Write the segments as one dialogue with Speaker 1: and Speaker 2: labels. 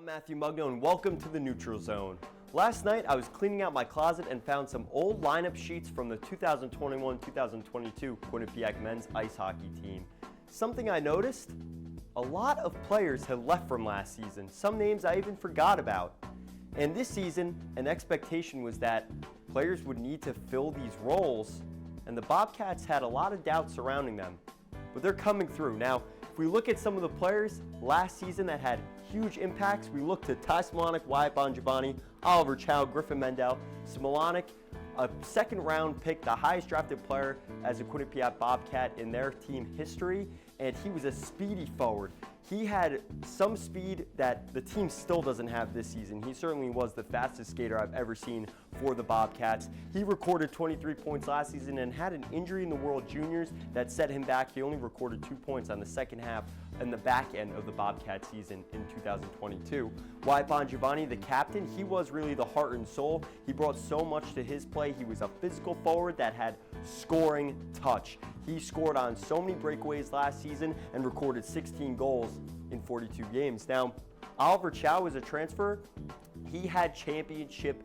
Speaker 1: I'm Matthew Mugno and welcome to the Neutral Zone. Last night I was cleaning out my closet and found some old lineup sheets from the 2021-2022 Quinnipiac men's ice hockey team. Something I noticed, a lot of players had left from last season, some names I even forgot about. And this season, an expectation was that players would need to fill these roles, and the Bobcats had a lot of doubts surrounding them. But they're coming through. Now, if we look at some of the players last season that had huge impacts, we look to Ty Smilanic, Wyatt Bongiovanni, Oliver Chow, Griffin Mendel. Smilanic, a second-round pick, the highest drafted player as a Quinnipiac Bobcat in their team history, and he was a speedy forward. He had some speed that the team still doesn't have this season. He certainly was the fastest skater I've ever seen for the Bobcats. He recorded 23 points last season and had an injury in the World Juniors that set him back. He only recorded 2 points on the second half and the back end of the Bobcat season in 2022. Wyatt Bongiovanni, the captain, he was really the heart and soul. He brought so much to his play. He was a physical forward that had scoring touch. He scored on so many breakaways last season and recorded 16 goals in 42 games. Now, Oliver Chow is a transfer. He had championship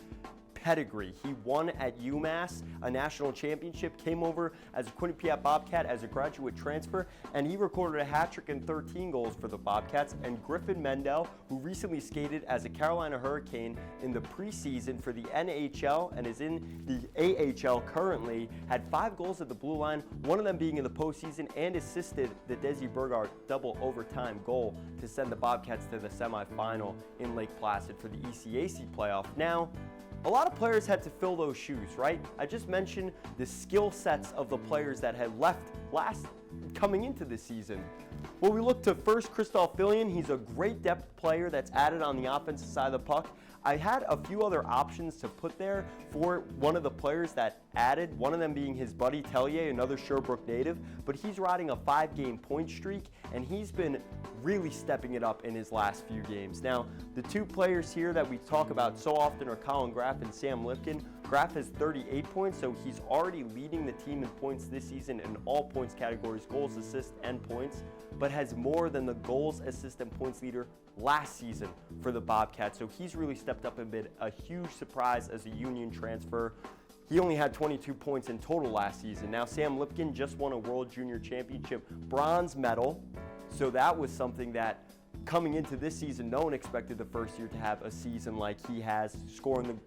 Speaker 1: pedigree. He won at UMass a national championship, came over as a Quinnipiac Bobcat as a graduate transfer, and he recorded a hat trick and 13 goals for the Bobcats. And Griffin Mendel, who recently skated as a Carolina Hurricane in the preseason for the NHL and is in the AHL currently, had 5 goals at the blue line, one of them being in the postseason, and assisted the Desi Burgard double overtime goal to send the Bobcats to the semifinal in Lake Placid for the ECAC playoff. Now, a lot of players had to fill those shoes, right? I just mentioned the skill sets of the players that had left coming into this season. Well, we look to first Christoph Fillion. He's a great depth player that's added on the offensive side of the puck. I had a few other options to put there for one of the players that added, one of them being his buddy Tellier, another Sherbrooke native, but he's riding a 5-game point streak, and he's been really stepping it up in his last few games. Now, the two players here that we talk about so often are Colin Graff and Sam Lipkin. Graff has 38 points, so he's already leading the team in points this season in all points categories, goals, assists, and points, but has more than the goals, assists, and points leader last season for the Bobcats. So he's really stepped up and been a huge surprise as a Union transfer. He only had 22 points in total last season. Now, Sam Lipkin just won a World Junior Championship bronze medal, so that was something that coming into this season, no one expected the first year to have a season like he has, scoring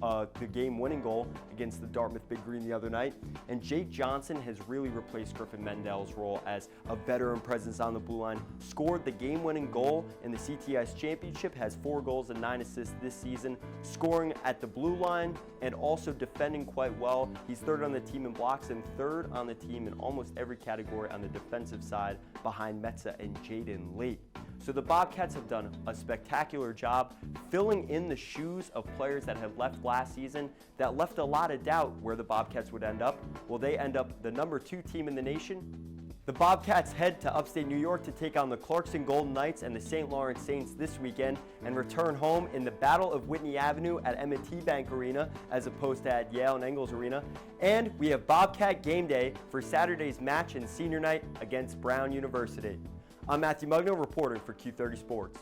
Speaker 1: the game-winning goal against the Dartmouth Big Green the other night. And Jake Johnson has really replaced Griffin Mendel's role as a veteran presence on the blue line, scored the game-winning goal in the CTIS Championship, has 4 goals and 9 assists this season, scoring at the blue line and also defending quite well. He's third on the team in blocks and third on the team in almost every category on the defensive side behind Metza and Jaden Late. So the Bobcats have done a spectacular job filling in the shoes of players that had left last season that left a lot of doubt where the Bobcats would end up. Will they end up the number 2 team in the nation? The Bobcats head to upstate New York to take on the Clarkson Golden Knights and the St. Lawrence Saints this weekend and return home in the Battle of Whitney Avenue at M&T Bank Arena as opposed to at Yale and Engels Arena. And we have Bobcat game day for Saturday's match and senior night against Brown University. I'm Matthew Mugno reporting for Q30 Sports.